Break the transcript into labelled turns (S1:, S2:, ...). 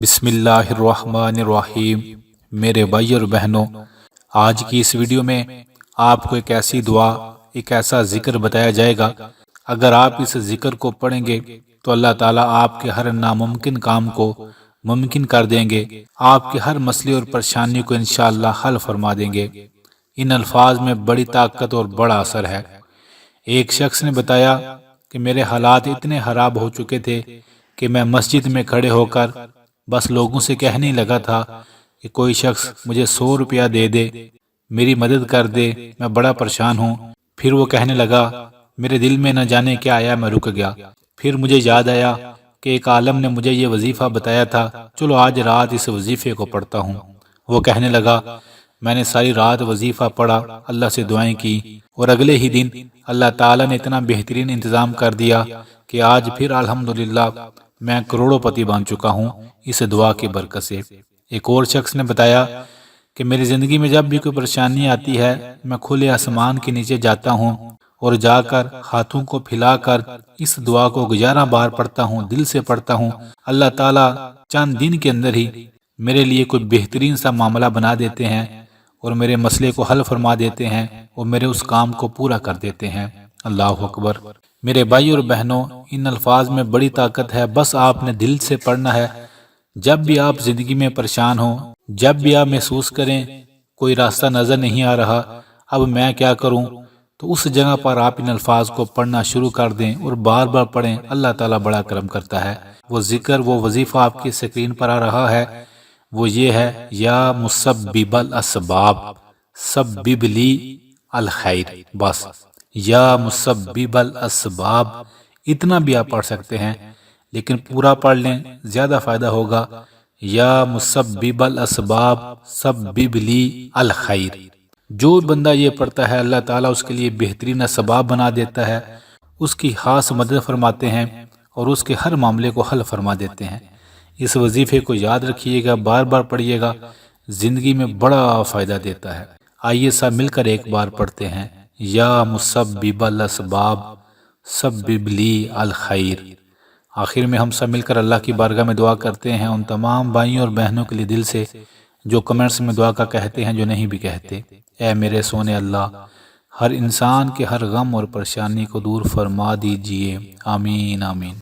S1: بسم اللہ الرحمن الرحیم۔ میرے بھائی اور بہنوں، آج کی اس ویڈیو میں آپ کو ایک ایسی دعا، ایک ایسا ذکر بتایا جائے گا۔ اگر آپ اس ذکر کو پڑھیں گے تو اللہ تعالیٰ آپ کے ہر ناممکن کام کو ممکن کر دیں گے، آپ کے ہر مسئلے اور پریشانی کو انشاءاللہ حل فرما دیں گے۔ ان الفاظ میں بڑی طاقت اور بڑا اثر ہے۔ ایک شخص نے بتایا کہ میرے حالات اتنے خراب ہو چکے تھے کہ میں مسجد میں کھڑے ہو کر بس لوگوں سے کہنے لگا تھا کہ کوئی شخص مجھے 100 روپیہ دے دے، میری مدد کر دے، میں بڑا پریشان ہوں۔ پھر وہ کہنے لگا، میرے دل میں نہ جانے کیا آیا، میں رک گیا۔ پھر مجھے یاد آیا کہ ایک عالم نے مجھے یہ وظیفہ بتایا تھا، چلو آج رات اس وظیفے کو پڑھتا ہوں۔ وہ کہنے لگا، میں نے ساری رات وظیفہ پڑھا، اللہ سے دعائیں کی، اور اگلے ہی دن اللہ تعالیٰ نے اتنا بہترین انتظام کر دیا کہ آج پھر الحمدللہ میں کروڑوں پتی بن چکا ہوں اس دعا کی برکت سے۔ ایک اور شخص نے بتایا کہ میری زندگی میں جب بھی کوئی پریشانی آتی ہے، میں کھلے آسمان کے نیچے جاتا ہوں اور جا کر ہاتھوں کو پھیلا کر اس دعا کو 11 بار پڑھتا ہوں، دل سے پڑھتا ہوں۔ اللہ تعالیٰ چند دن کے اندر ہی میرے لیے کوئی بہترین سا معاملہ بنا دیتے ہیں اور میرے مسئلے کو حل فرما دیتے ہیں اور میرے اس کام کو پورا کر دیتے ہیں۔ اللہ اکبر۔ میرے بھائی اور بہنوں، ان الفاظ میں بڑی طاقت ہے، بس آپ نے دل سے پڑھنا ہے۔ جب بھی آپ زندگی میں پریشان ہوں، جب بھی آپ محسوس کریں کوئی راستہ نظر نہیں آ رہا، اب میں کیا کروں، تو اس جگہ پر آپ ان الفاظ کو پڑھنا شروع کر دیں اور بار بار پڑھیں، اللہ تعالیٰ بڑا کرم کرتا ہے۔ وہ ذکر، وہ وظیفہ آپ کی سکرین پر آ رہا ہے، وہ یہ ہے، یا مسبب الاسباب سبب لی الخیر۔ بس یا مسبب الاسباب، اتنا بھی آپ پڑھ سکتے ہیں، لیکن پورا پڑھ لیں زیادہ فائدہ ہوگا۔ یا مسبب الاسباب سبب لی الخیر۔ جو بندہ یہ پڑھتا ہے، اللہ تعالیٰ اس کے لیے بہترین اسباب بنا دیتا ہے، اس کی خاص مدد فرماتے ہیں اور اس کے ہر معاملے کو حل فرما دیتے ہیں۔ اس وظیفے کو یاد رکھیے گا، بار بار پڑھیے گا، زندگی میں بڑا فائدہ دیتا ہے۔ آئیے سب مل کر ایک بار پڑھتے ہیں، یا مسبب الاسباب سبب لی الخیر۔ آخر میں ہم سب مل کر اللہ کی بارگاہ میں دعا کرتے ہیں ان تمام بھائیوں اور بہنوں کے لیے دل سے جو کمنٹس میں دعا کا کہتے ہیں، جو نہیں بھی کہتے۔ اے میرے سونے اللہ، ہر انسان کے ہر غم اور پریشانی کو دور فرما دیجئے، آمین آمین۔